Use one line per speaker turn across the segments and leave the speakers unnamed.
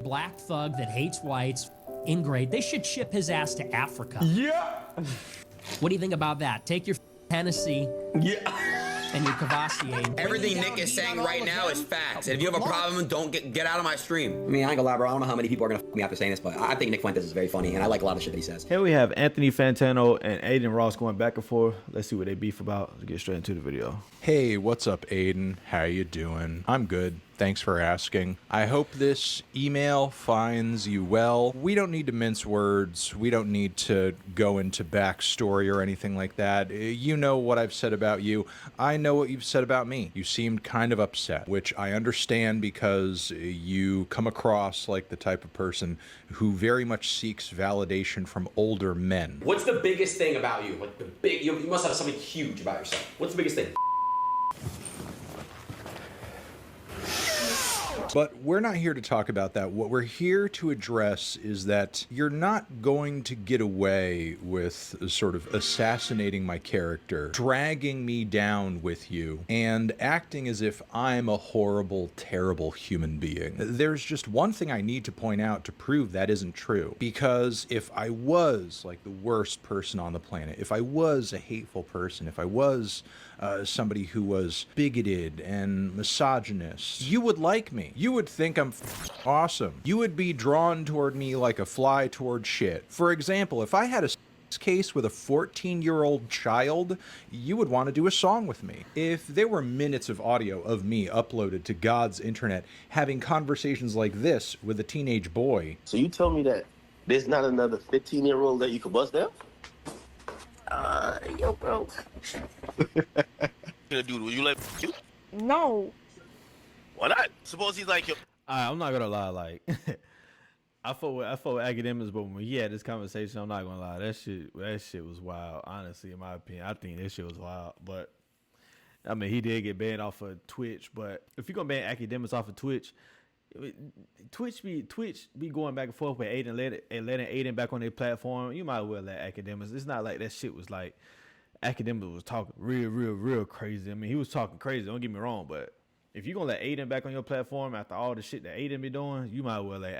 black thug that hates whites, ingrate. They should ship his ass to Africa.
Yeah.
What do you think about that? Take your Hennessy.
Yeah.
And your Cavassier.
Everything Nick is saying right now is facts. And if you have a problem, don't get out of my stream.
I mean, I ain't gonna lie, bro. I don't know how many people are gonna f me after saying this, but I think Nick Fuentes is very funny, and I like a lot of shit that he says.
Here we have Anthony Fantano and Adin Ross going back and forth. Let's see what they beef about. Let's get straight into the video.
Hey, what's up, Adin? How you doing? I'm good. Thanks for asking. I hope this email finds you well. We don't need to mince words. We don't need to go into backstory or anything like that. You know what I've said about you. I know what you've said about me. You seemed kind of upset, which I understand because you come across like the type of person who very much seeks validation from older men.
What's the biggest thing about you? Like you must have something huge about yourself. What's the biggest thing?
But we're not here to talk about that. What we're here to address is that you're not going to get away with sort of assassinating my character, dragging me down with you, and acting as if I'm a horrible, terrible human being. There's just one thing I need to point out to prove that isn't true. Because if I was like the worst person on the planet, if I was a hateful person, if I was somebody who was bigoted and misogynist, you would like me. You would think I'm awesome. You would be drawn toward me like a fly toward shit. For example, if I had a case with a 14-year-old child, you would want to do a song with me. If there were minutes of audio of me uploaded to God's internet having conversations like this with a teenage boy.
So you tell me that there's not another 15-year-old that you could bust down?
Yo, bro.
Dude, will you let you?
No.
Why not? Suppose he's like, yo.
I'm not gonna lie, like I fought with academics, but when he had this conversation, I'm not gonna lie, that shit was wild. Honestly, in my opinion, I think that shit was wild. But I mean, he did get banned off of Twitch. But if you're gonna ban academics off of Twitch, Twitch be going back and forth with Adin and letting Adin back on their platform. You might as well let academics. It's not like that shit was like academics was talking real crazy. I mean, he was talking crazy. Don't get me wrong, but if you're gonna let Adin back on your platform after all the shit that Adin be doing, you might as well let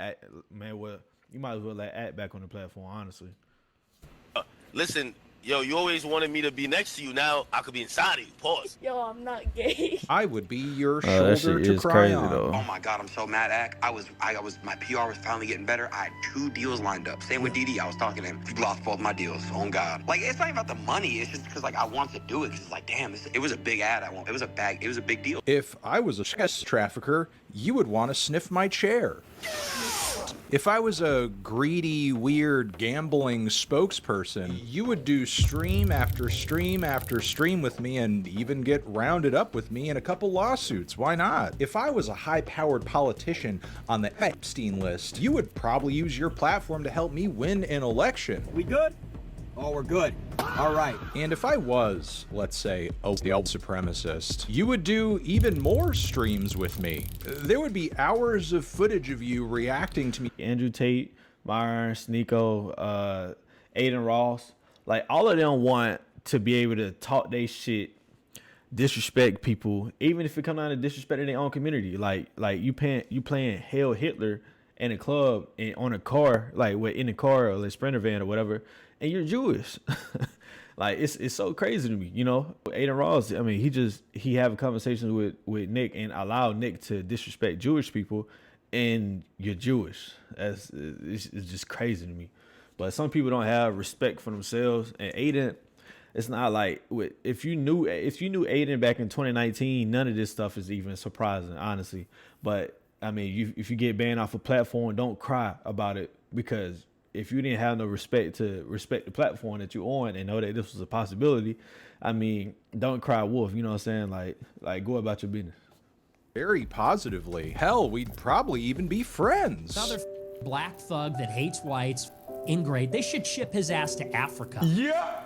At back on the platform, honestly.
Listen, yo, you always wanted me to be next to you. Now I could be inside of you. Pause.
Yo, I'm not gay.
I would be your
That
shoulder
shit
to
is
cry
crazy,
on.
though.
Oh my God, I'm so mad at. My PR was finally getting better. I had 2 deals lined up. Same with DD. I was talking to him. He lost both my deals. Oh God. Like, it's not even about the money. It's just because like I wanted to do it. Cause it's like, damn, it was a big ad. It was a big deal.
If I was a sex trafficker, you would want to sniff my chair. If I was a greedy, weird, gambling spokesperson, you would do stream after stream after stream with me and even get rounded up with me in a couple lawsuits. Why not? If I was a high-powered politician on the Epstein list, you would probably use your platform to help me win an election.
We good? Oh, we're good. All right.
And if I was, let's say, a white supremacist, you would do even more streams with me. There would be hours of footage of you reacting to me.
Andrew Tate, Myron, Sneeko, Adin Ross, like all of them want to be able to talk they shit, disrespect people, even if it comes down to disrespecting their own community. Like you playing Hail Hitler in a club and on a car, like in a car or a Sprinter van or whatever, and you're Jewish. Like it's so crazy to me, you know. Adin Ross, I mean, he have a conversation with Nick and allow Nick to disrespect Jewish people, and you're Jewish. It's just crazy to me. But some people don't have respect for themselves, and Adin, it's not like if you knew Adin back in 2019, none of this stuff is even surprising, honestly. But I mean, if you get banned off a platform, don't cry about it, because if you didn't have no respect to respect the platform that you're on and know that this was a possibility, I mean, don't cry wolf. You know what I'm saying? Like go about your business.
Very positively. Hell, we'd probably even be friends.
Another black thug that hates whites, ingrate. They should ship his ass to Africa.
Yeah.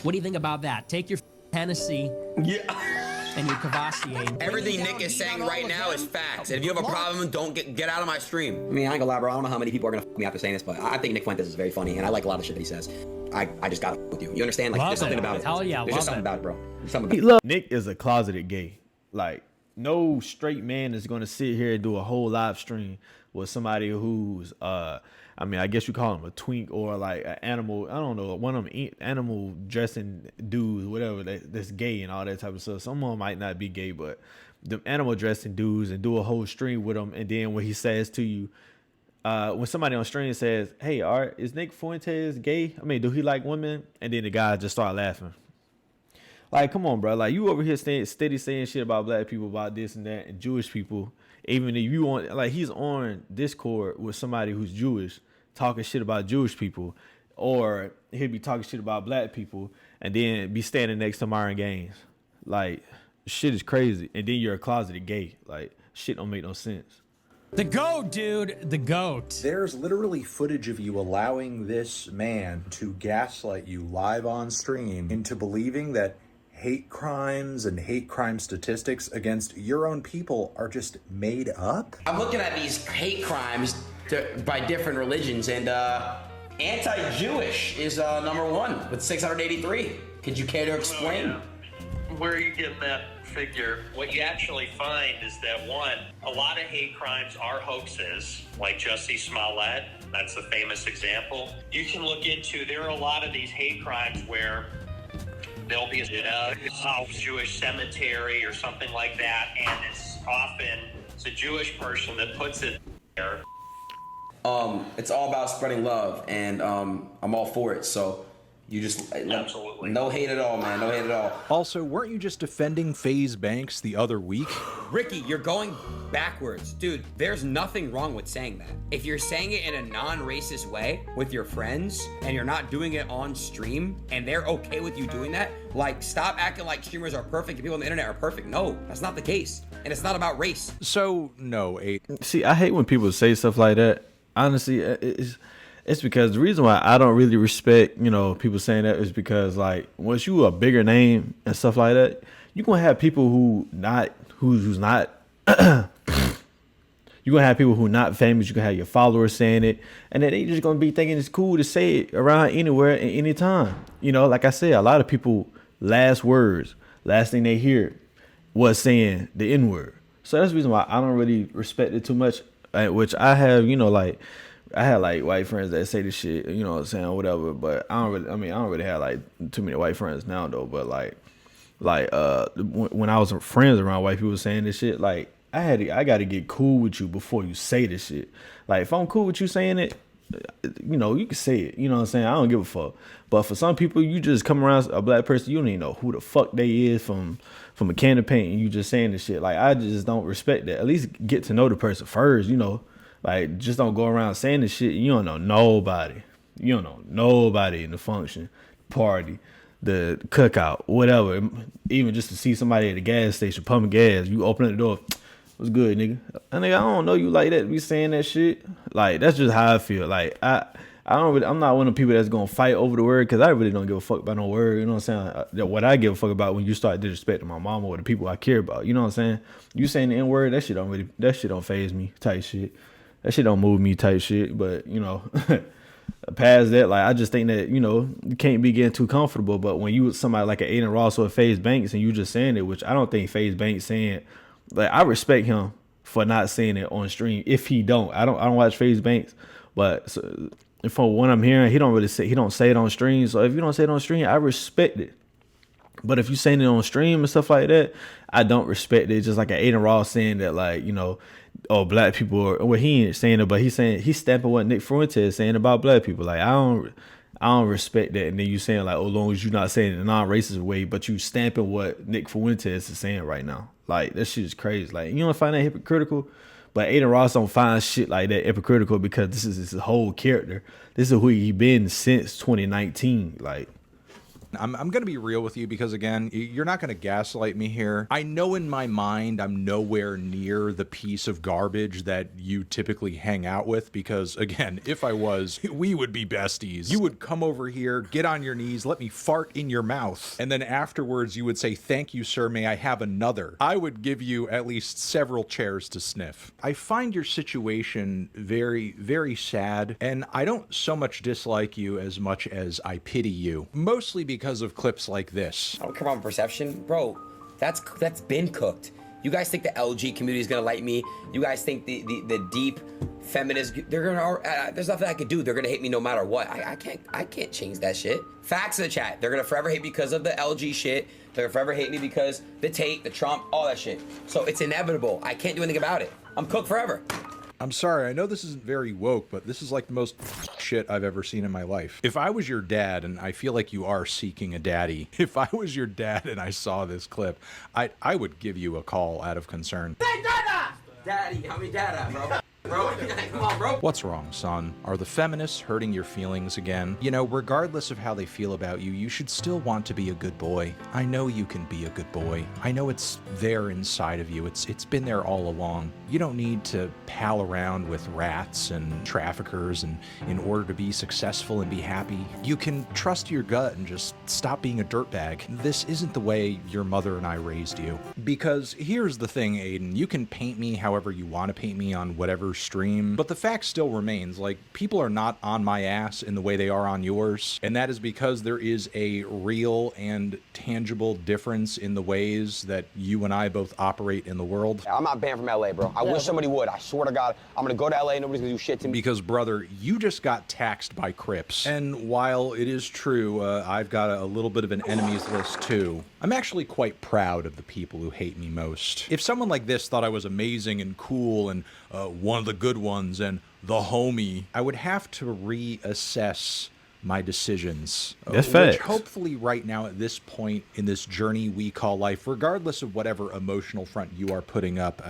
What do you think about that? Take your Hennessy.
Yeah.
And your Cavassier.
Everything Nick is saying right now is facts. And if you have a problem, don't get out of my stream.
I mean, I ain't gonna lie, bro. I don't know how many people are gonna f me after saying this, but I think Nick Fuentes is very funny, and I like a lot of shit that he says. I just gotta f with you. You understand? Like, there's something about it.
Hell yeah,
there's just something about it, bro. There's something about it.
Nick is a closeted gay. Like, no straight man is gonna sit here and do a whole live stream with somebody who's I mean, I guess you call him a twink or like an animal. I don't know, one of them animal dressing dudes, whatever, that's gay and all that type of stuff. Someone might not be gay, but the animal dressing dudes, and do a whole stream with them. And then when he says to you, when somebody on stream says, "Hey, Art, is Nick Fuentes gay? I mean, do he like women?" And then the guy just start laughing. Like, come on, bro. Like, you over here steady saying shit about black people, about this and that, and Jewish people. Even if you want, like, he's on Discord with somebody who's Jewish, talking shit about Jewish people, or he'll be talking shit about black people, and then be standing next to Myron Gaines. Like, shit is crazy. And then you're a closeted gay. Like, shit don't make no sense.
The GOAT, dude. The GOAT.
There's literally footage of you allowing this man to gaslight you live on stream into believing that hate crimes and hate crime statistics against your own people are just made up.
I'm looking at these hate crimes by different religions, and anti-Jewish is number one with 683. Could you care to explain?
Oh, yeah. Where are you getting that figure? What you actually find is that, one, a lot of hate crimes are hoaxes, like Jussie Smollett. That's a famous example. You can look into, there are a lot of these hate crimes where there'll be a Jewish cemetery or something like that, and it's a Jewish person that puts it there.
It's all about spreading love, and I'm all for it. So you just
absolutely
no hate at all, man. No hate at all.
Also, weren't you just defending FaZe Banks the other week?
Ricky, you're going backwards. Dude, there's nothing wrong with saying that. If you're saying it in a non-racist way with your friends, and you're not doing it on stream, and they're okay with you doing that, like, stop acting like streamers are perfect and people on the internet are perfect. No, that's not the case. And it's not about race.
So, no,
See, I hate when people say stuff like that. Honestly, it's because the reason why I don't really respect, people saying that is because, like, once you a bigger name and stuff like that, you're gonna have people who's not you're gonna have people who not famous. You can have your followers saying it, and then they just gonna be thinking it's cool to say it around anywhere at any time. Like I said, a lot of people last thing they hear was saying the N-word. So that's the reason why I don't really respect it too much. Which I have, I had like white friends that say this shit, what I'm saying, whatever. But I don't really have like too many white friends now though. But when I was friends around white people saying this shit, like I got to get cool with you before you say this shit. Like, if I'm cool with you saying it, you can say it. You know what I'm saying? I don't give a fuck. But for some people, you just come around a black person, you don't even know who the fuck they is from a can of paint, and you just saying this shit. Like, I just don't respect that. At least get to know the person first, Like, just don't go around saying this shit. You don't know nobody. You don't know nobody in the function, party, the cookout, whatever. Even just to see somebody at the gas station pumping gas, you open up the door, what's good, nigga? And nigga, I don't know you like that. Be saying that shit. Like, that's just how I feel. Like, I'm not one of the people that's gonna fight over the word, because I really don't give a fuck about no word. You know what I'm saying? What I give a fuck about when you start disrespecting my mama or the people I care about. You know what I'm saying? You saying the N-word, that shit don't faze me type shit. That shit don't move me type shit. But past that, like, I just think that you can't be getting too comfortable. But when you somebody like an Adin Ross or a FaZe Banks, and you just saying it, which I don't think FaZe Banks saying, like, I respect him for not saying it on stream. If he don't, I don't watch FaZe Banks, but from what I'm hearing, he don't say it on stream. So if you don't say it on stream, I respect it. But if you saying it on stream and stuff like that, I don't respect it. Just like an Adin Ross saying that, like, black people are, well, he ain't saying it, but he's stamping what Nick Fuentes is saying about black people. Like, I don't respect that. And then you saying, like, as long as you're not saying it in a non-racist way, but you stamping what Nick Fuentes is saying right now. Like, that shit is crazy. Like, you don't find that hypocritical? But Adin Ross don't find shit like that hypocritical, because this is his whole character. This is who he been since 2019. Like,
I'm going to be real with you, because, again, you're not going to gaslight me here. I know in my mind I'm nowhere near the piece of garbage that you typically hang out with, because, again, if I was, we would be besties. You would come over here, get on your knees, let me fart in your mouth, and then afterwards you would say, "Thank you, sir, may I have another?" I would give you at least several chairs to sniff. I find your situation very, very sad, and I don't so much dislike you as much as I pity you, mostly because of clips like this.
I don't care about perception, bro. That's been cooked. You guys think the LG community is gonna like me? You guys think the deep feminists, there's nothing I could do. They're gonna hate me no matter what. I can't change that shit. Facts in the chat. They're gonna forever hate me because of the LG shit. They're gonna forever hate me because the Tate, the Trump, all that shit. So it's inevitable. I can't do anything about it. I'm cooked forever.
I'm sorry, I know this isn't very woke, but this is like the most shit I've ever seen in my life. If I was your dad, and I feel like you are seeking a daddy, if I was your dad and I saw this clip, I would give you a call out of concern.
Hey, Dada! Daddy, how many Dada, bro? Bro, come on, bro.
What's wrong, son? Are the feminists hurting your feelings again? You know, regardless of how they feel about you, you should still want to be a good boy. I know you can be a good boy. I know it's there inside of you. It's been there all along. You don't need to pal around with rats and traffickers and in order to be successful and be happy. You can trust your gut and just stop being a dirtbag. This isn't the way your mother and I raised you. Because here's the thing, Adin, you can paint me however you want to paint me on whatever stream, but the fact still remains, like, people are not on my ass in the way they are on yours, and that is because there is a real and tangible difference in the ways that you and I both operate in the world.
I'm not banned from LA, bro. I wish somebody would. I swear to God, I'm gonna go to LA, nobody's gonna do shit to me.
Because, brother, you just got taxed by Crips. And while it is true, I've got a little bit of an enemies list too, I'm actually quite proud of the people who hate me most. If someone like this thought I was amazing and cool and one of the good ones and the homie, I would have to reassess my decisions.
That's facts.
Which hopefully right now at this point in this journey we call life, regardless of whatever emotional front you are putting up,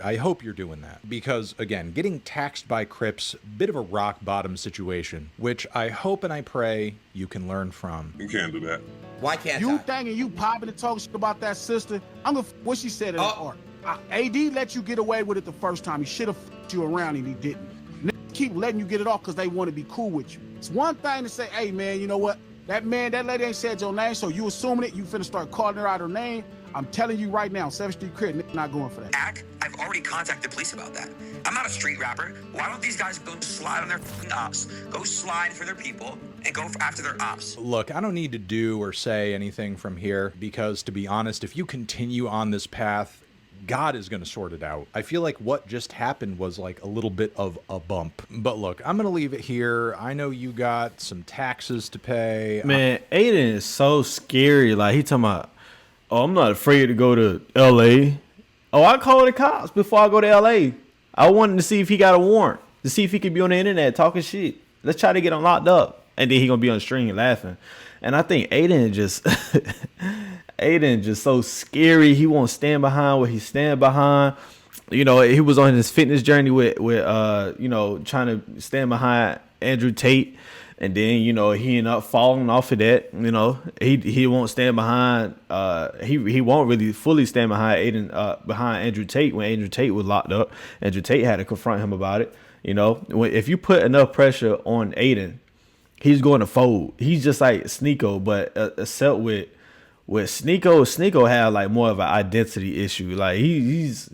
I hope you're doing that. Because again, getting taxed by Crips, bit of a rock bottom situation, which I hope and I pray you can learn from.
You can't do that.
Why can't
you
I?
thinking you popping and talking shit about that sister? I'm gonna what she said in the art. AD let you get away with it the first time. He should have f***ed you around and he didn't. Niggas keep letting you get it off because they want to be cool with you. It's one thing to say, hey man, you know what? That lady ain't said your name, so you assuming it, you finna start calling her out her name. I'm telling you right now, 7th Street Crit, not going for that.
I've already contacted police about that. I'm not a street rapper. Why don't these guys go slide on their ops, go slide for their people, and go after their ops?
Look, I don't need to do or say anything from here because, to be honest, if you continue on this path, God is going to sort it out. I feel like what just happened was like a little bit of a bump. But look, I'm going to leave it here. I know you got some taxes to pay.
Man, Adin is so scary. Like, he talking about, oh, I'm not afraid to go to LA. Oh, I call the cops before I go to LA. I wanted to see if he got a warrant, to see if he could be on the internet talking shit. Let's try to get him locked up. And then he going to be on the stream laughing. And I think Adin just... Adin just so scary. He won't stand behind what he stand behind. You know, he was on his fitness journey with you know, trying to stand behind Andrew Tate, and then, you know, he ended up falling off of that. You know, he won't stand behind. He won't really fully stand behind behind Andrew Tate when Andrew Tate was locked up. Andrew Tate had to confront him about it. You know, if you put enough pressure on Adin, he's going to fold. He's just like Sneeko, but except with Sneeko had like more of an identity issue. Like he's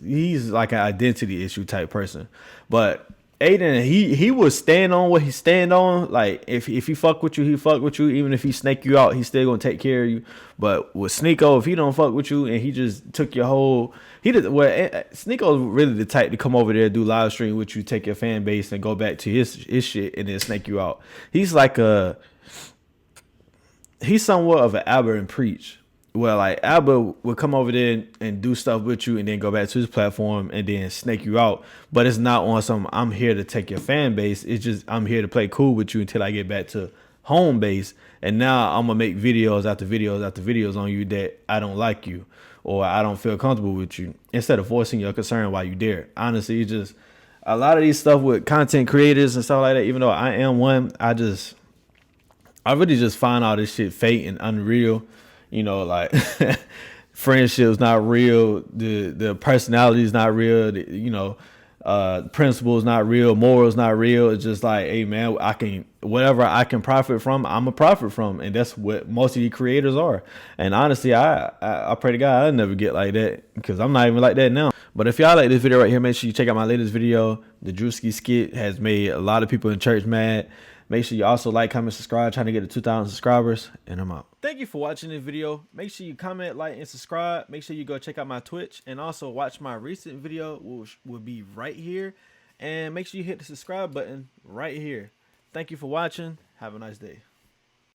like an identity issue type person. But Adin, he would stand on what he stand on. Like if he fuck with you, he fuck with you. Even if he snake you out, he's still gonna take care of you. But with Sneeko, if he don't fuck with you and he just took your whole, Sneeko's really the type to come over there, do live stream with you, take your fan base and go back to his shit and then snake you out. He's somewhat of an Albert and Preach. Well, like Albert would come over there and do stuff with you and then go back to his platform and then snake you out. But it's not on some, I'm here to take your fan base. It's just, I'm here to play cool with you until I get back to home base. And now I'm going to make videos after videos after videos on you that I don't like you or I don't feel comfortable with you, instead of voicing your concern while you there. Honestly, it's just a lot of these stuff with content creators and stuff like that, even though I am one, I really just find all this shit fake and unreal. You know, like friendship's not real. The personality is not real. Principles not real. Morals not real. It's just like, hey man, whatever I can profit from, I'm a profit from, and that's what most of these creators are. And honestly, I pray to God I never get like that, because I'm not even like that now. But if y'all like this video right here, make sure you check out my latest video. The Drewski skit has made a lot of people in church mad. Make sure you also like, comment, subscribe, trying to get to 2,000 subscribers, and I'm out. Thank you for watching this video. Make sure you comment, like, and subscribe. Make sure you go check out my Twitch, and also watch my recent video, which will be right here. And make sure you hit the subscribe button right here. Thank you for watching. Have a nice day.